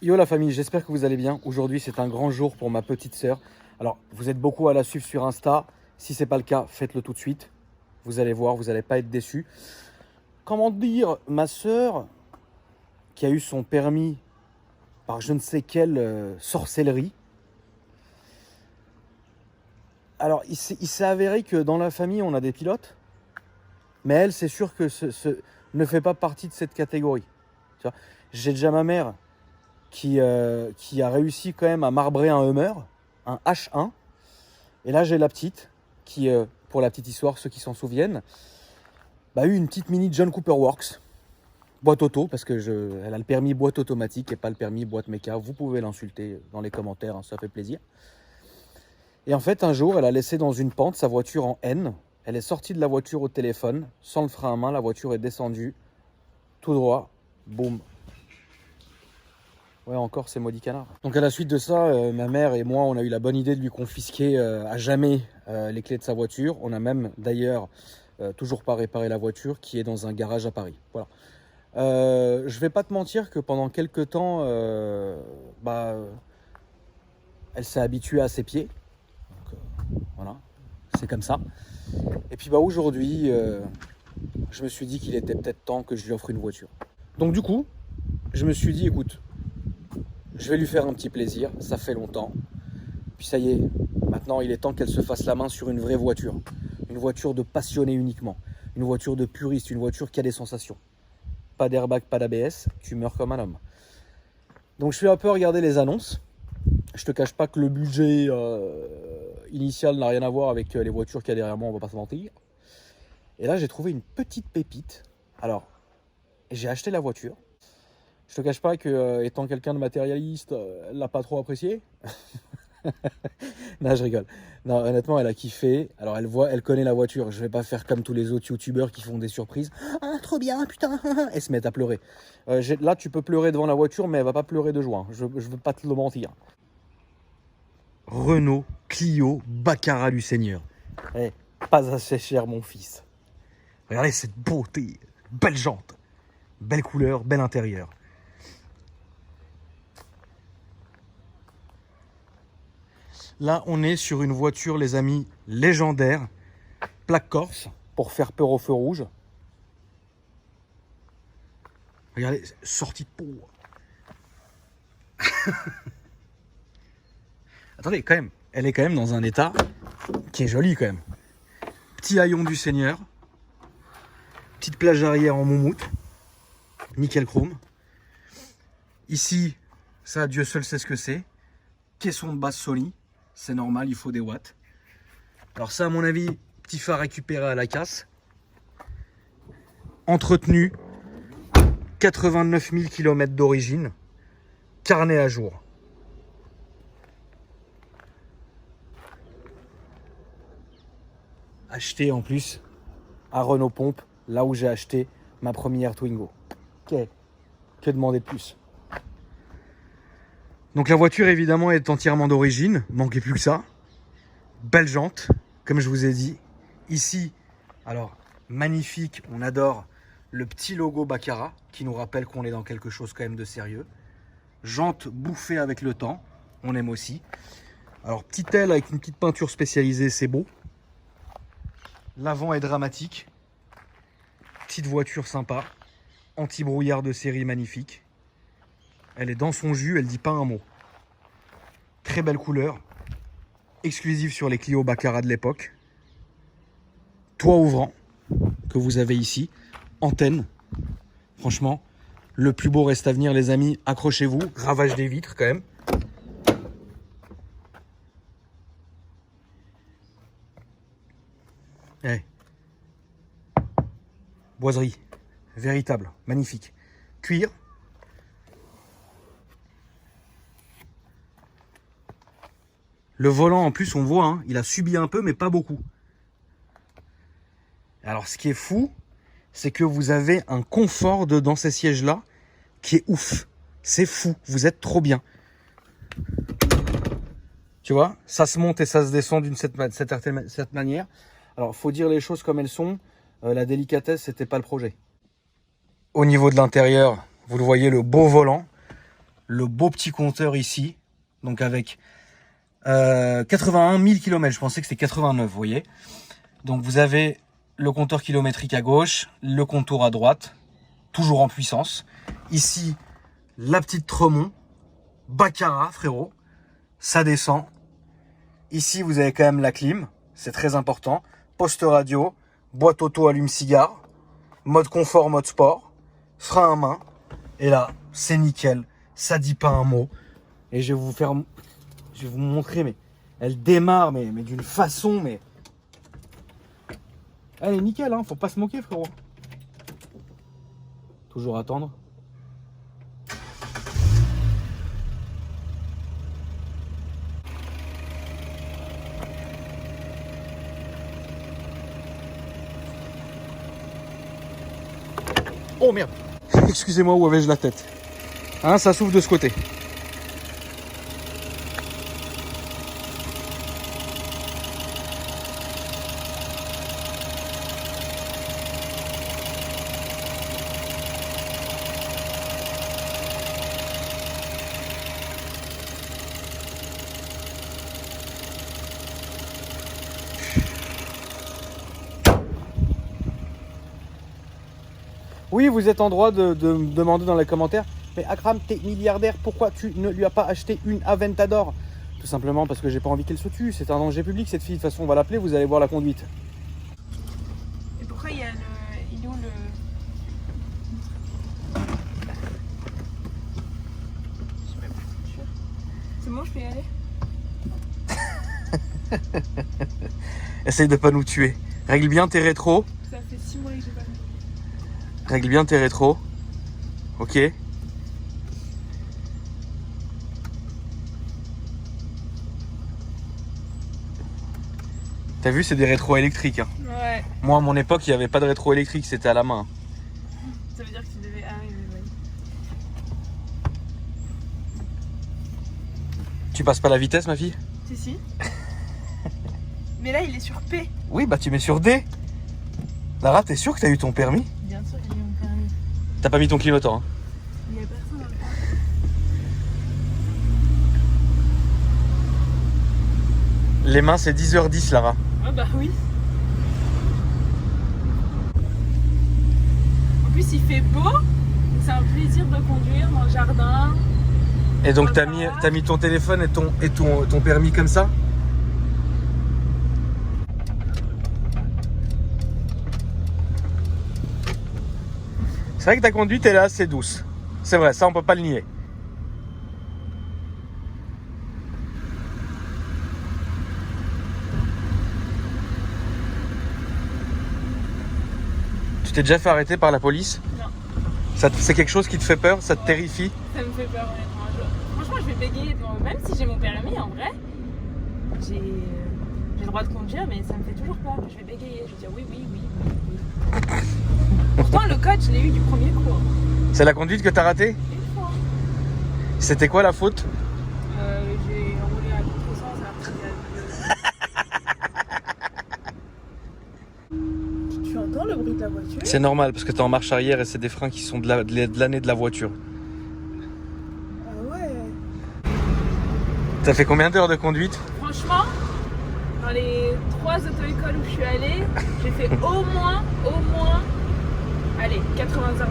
Yo la famille, j'espère que vous allez bien. Aujourd'hui, c'est un grand jour pour ma petite sœur. Alors, vous êtes beaucoup à la suivre sur Insta. Si ce n'est pas le cas, faites-le tout de suite. Vous allez voir, vous n'allez pas être déçus. Comment dire, ma sœur, qui a eu son permis par je ne sais quelle sorcellerie. Alors, il s'est avéré que dans la famille, on a des pilotes. Mais elle, c'est sûr que ne fait pas partie de cette catégorie. J'ai déjà ma mère qui a réussi quand même à marbrer un Hummer, un H1. Et là, j'ai la petite qui, pour la petite histoire, ceux qui s'en souviennent, a eu une petite mini John Cooper Works, boîte auto, parce que elle a le permis boîte automatique et pas le permis boîte méca. Vous pouvez l'insulter dans les commentaires, hein, ça fait plaisir. Et en fait, un jour, elle a laissé dans une pente sa voiture en N. Elle est sortie de la voiture au téléphone, sans le frein à main, la voiture est descendue, tout droit, boum. Ouais, encore ces maudits canards. Donc à la suite de ça, ma mère et moi, on a eu la bonne idée de lui confisquer à jamais les clés de sa voiture. On a même d'ailleurs toujours pas réparé la voiture qui est dans un garage à Paris. Voilà. Je vais pas te mentir que pendant quelques temps, elle s'est habituée à ses pieds. Donc, voilà, c'est comme ça. Et puis aujourd'hui, je me suis dit qu'il était peut-être temps que je lui offre une voiture. Donc du coup, je me suis dit, écoute, je vais lui faire un petit plaisir, ça fait longtemps. Puis ça y est, maintenant il est temps qu'elle se fasse la main sur une vraie voiture. Une voiture de passionné uniquement. Une voiture de puriste, une voiture qui a des sensations. Pas d'airbag, pas d'ABS, tu meurs comme un homme. Donc je suis un peu regardé les annonces. Je te cache pas que le budget initial n'a rien à voir avec les voitures qu'il y a derrière moi, on va pas se mentir. Et là j'ai trouvé une petite pépite. Alors, j'ai acheté la voiture. Je te cache pas que, étant quelqu'un de matérialiste, elle l'a pas trop apprécié. Non, je rigole. Non, honnêtement, elle a kiffé. Alors, elle connaît la voiture. Je vais pas faire comme tous les autres youtubeurs qui font des surprises. Ah, trop bien, putain. Et se mettent à pleurer. Là, tu peux pleurer devant la voiture, mais elle va pas pleurer de joie. Je veux pas te le mentir. Renault Clio Baccarat du Seigneur. Eh, pas assez cher, mon fils. Regardez cette beauté. Belle jante. Belle couleur, bel intérieur. Là, on est sur une voiture, les amis, légendaire. Plaque corse, pour faire peur au feu rouge. Regardez, sortie de peau. Attendez, quand même, elle est quand même dans un état qui est joli quand même. Petit haillon du Seigneur. Petite plage arrière en moumoute. Nickel chrome. Ici, ça, Dieu seul sait ce que c'est. Caisson de basse Sony. C'est normal, il faut des watts. Alors ça, à mon avis, petit phare récupéré à la casse. Entretenu. 89 000 km d'origine. Carnet à jour. Acheté en plus à Renault Pompe, là où j'ai acheté ma première Twingo. Que demander de plus? Donc la voiture évidemment est entièrement d'origine, manquait plus que ça. Belle jante, comme je vous ai dit. Ici, alors magnifique, on adore le petit logo Baccarat qui nous rappelle qu'on est dans quelque chose quand même de sérieux. Jante bouffée avec le temps, on aime aussi. Alors petite aile avec une petite peinture spécialisée, c'est beau. L'avant est dramatique. Petite voiture sympa. Anti-brouillard de série magnifique. Elle est dans son jus, elle dit pas un mot. Très belle couleur. Exclusive sur les Clio Baccarat de l'époque. Toit ouvrant que vous avez ici. Antenne. Franchement, le plus beau reste à venir les amis. Accrochez-vous. Gravage des vitres quand même. Hey. Boiserie. Véritable. Magnifique. Cuir. Le volant, en plus, on voit, hein, il a subi un peu, mais pas beaucoup. Alors, ce qui est fou, c'est que vous avez un confort dans ces sièges-là qui est ouf. C'est fou, vous êtes trop bien. Tu vois, ça se monte et ça se descend d'une cette manière. Alors, faut dire les choses comme elles sont. La délicatesse, c'était pas le projet. Au niveau de l'intérieur, vous le voyez, le beau volant. le beau petit compteur ici. Donc avec 81 000 km, je pensais que c'était 89, vous voyez. Donc vous avez le compteur kilométrique à gauche, le contour à droite, toujours en puissance. Ici, la petite Tremont, Baccarat, frérot, ça descend. Ici, vous avez quand même la clim, c'est très important. Poste radio, boîte auto allume-cigare, mode confort, mode sport, frein à main. Et là, c'est nickel, ça dit pas un mot. Et je vais vous montrer, mais elle démarre, mais d'une façon, mais... Elle est nickel, hein, faut pas se moquer, frérot. Toujours attendre. Oh merde. Excusez-moi, où avais-je la tête? Hein, ça s'ouvre de ce côté. Oui, vous êtes en droit de me demander dans les commentaires, mais Akram, t'es milliardaire, pourquoi tu ne lui as pas acheté une Aventador? Tout simplement parce que j'ai pas envie qu'elle se tue, c'est un danger public cette fille, de toute façon on va l'appeler, vous allez voir la conduite. Et pourquoi il y a le... Il est où le... Je sais pas. C'est bon, je peux y aller? Essaye de pas nous tuer. Règle bien tes rétros. Ça fait 6 mois que j'ai pas mis. Règle bien tes rétros. Ok. T'as vu, c'est des rétros électriques. Hein. Ouais. Moi, à mon époque, il n'y avait pas de rétro électrique, c'était à la main. Ça veut dire que tu devais... Ah oui, oui, oui. Tu passes pas la vitesse, ma fille? Si, si. Mais là, il est sur P. Oui, bah tu mets sur D. Lara, t'es sûr que t'as eu ton permis? Bien sûr que j'ai eu mon permis. T'as pas mis ton clignotant, hein? Il y a personne dans le parc. Les mains, c'est 10h10, Lara. Ah bah oui. En plus, il fait beau. C'est un plaisir de conduire dans le jardin. Et donc, t'as mis ton téléphone et ton permis comme ça? C'est vrai que ta conduite est là assez douce. C'est vrai, ça on peut pas le nier. Tu t'es déjà fait arrêter par la police? Non. C'est quelque chose qui te fait peur? Ça te terrifie? Ça me fait peur, honnêtement. Franchement, je vais bégayer devant... Même si j'ai mon permis, en vrai, j'ai le droit de conduire, mais ça me fait toujours peur. Je vais bégayer, je vais dire oui, oui, oui, oui, oui. Pourtant, le code, je l'ai eu du premier coup. Hein. C'est la conduite que t'as ratée? Une fois. C'était quoi la faute? J'ai roulé à contresens alors que Tu entends le bruit de la voiture? C'est normal parce que t'es en marche arrière et c'est des freins qui sont de l'année de la voiture. Ah ouais. T'as fait combien d'heures de conduite? Franchement, dans les 3 auto-écoles où je suis allée, j'ai fait au moins, allez, 80 heures.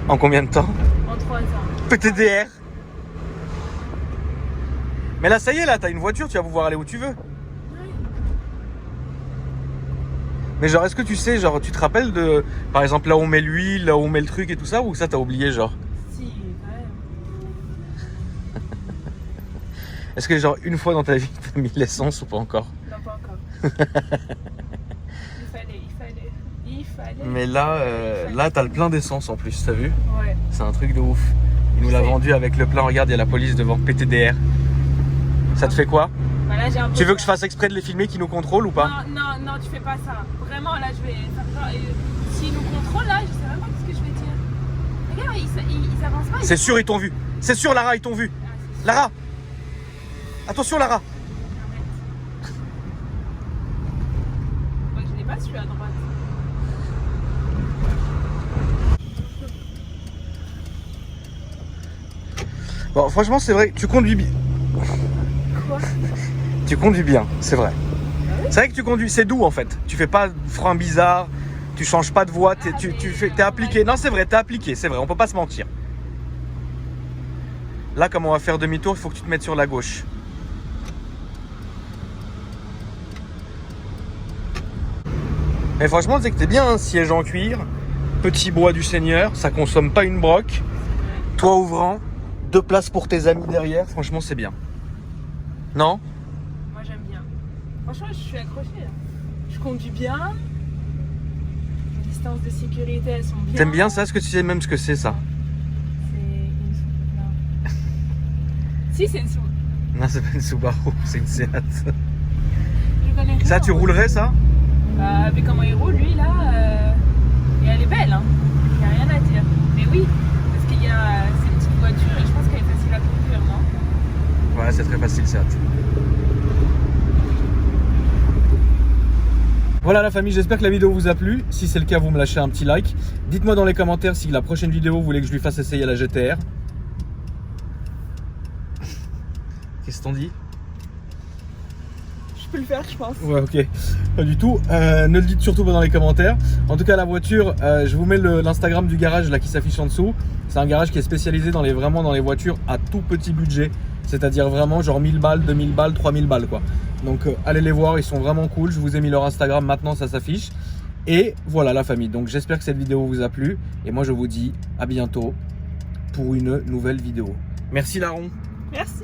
En combien de temps? En 3 ans. PTDR. Mais là, ça y est, là, t'as une voiture, tu vas pouvoir aller où tu veux. Ouais. Mais genre, est-ce que tu sais, genre, tu te rappelles de, par exemple, là où on met l'huile, là où on met le truc et tout ça, ou ça t'as oublié, genre? Si, quand même. Est-ce que, genre, une fois dans ta vie, t'as mis l'essence ou pas encore? Non, pas encore. Il fallait. Mais là, là, t'as le plein d'essence en plus, t'as vu? Ouais. C'est un truc de ouf. Il nous l'a vendu avec le plein, regarde, il y a la police devant, PTDR. Ça te fait quoi? Voilà, j'ai un peu Tu veux peur. que je fasse exprès de les filmer qui nous contrôlent ou pas? Non, tu fais pas ça. Vraiment, là, je vais faire genre. S'ils nous contrôlent, là, je sais même pas ce que je vais dire. Regarde, ils avancent pas. C'est sûr, ils t'ont vu. C'est sûr, Lara, ils t'ont vu. Ah, c'est sûr. Lara! Attention, Lara! Arrête. Ouais, je l'ai pas su à droite. Bon, franchement, c'est vrai, tu conduis bien. Quoi? Tu conduis bien, c'est vrai. Ah oui? C'est vrai que tu conduis, c'est doux en fait. Tu fais pas de frein bizarre, tu changes pas de voie, Ah, t'es appliqué. Non, c'est vrai, t'es appliqué, c'est vrai, on peut pas se mentir. Là, comme on va faire demi-tour, il faut que tu te mettes sur la gauche. Et franchement, c'est que t'es bien, hein, siège en cuir, petit bois du Seigneur, ça consomme pas une broque, toit ouvrant, 2 places pour tes amis derrière, franchement, c'est bien. Non? Moi j'aime bien. Franchement, je suis accrochée. Là. Je conduis bien. Les distances de sécurité, elles sont bien. T'aimes bien ça? Est-ce que tu sais même ce que c'est ça? C'est une non. Si, c'est une Subaru. Non, c'est pas une Subaru, c'est une Seat. Je connais rien. Ça, tu roulerais ça? Bah, mais comment il roule, lui, là, et elle est belle, hein. Il n'y a rien à dire. Mais oui, parce qu'il y a c'est une petite voiture et je pense qu'elle est facile à conduire, non? Ouais, c'est très facile, Seat. Voilà la famille, j'espère que la vidéo vous a plu. Si c'est le cas, vous me lâchez un petit like. Dites-moi dans les commentaires si la prochaine vidéo, vous voulez que je lui fasse essayer la GTR. Qu'est-ce que t'en dis? Je peux le faire, je pense. Ouais, ok. Pas du tout. Ne le dites surtout pas dans les commentaires. En tout cas, la voiture, je vous mets l'Instagram du garage là qui s'affiche en dessous. C'est un garage qui est spécialisé vraiment dans les voitures à tout petit budget. C'est-à-dire vraiment genre 1000 balles, 2000 balles, 3000 balles quoi. Donc allez les voir, ils sont vraiment cool. Je vous ai mis leur Instagram, maintenant ça s'affiche. Et voilà la famille. Donc j'espère que cette vidéo vous a plu. Et moi je vous dis à bientôt pour une nouvelle vidéo. Merci Laron. Merci.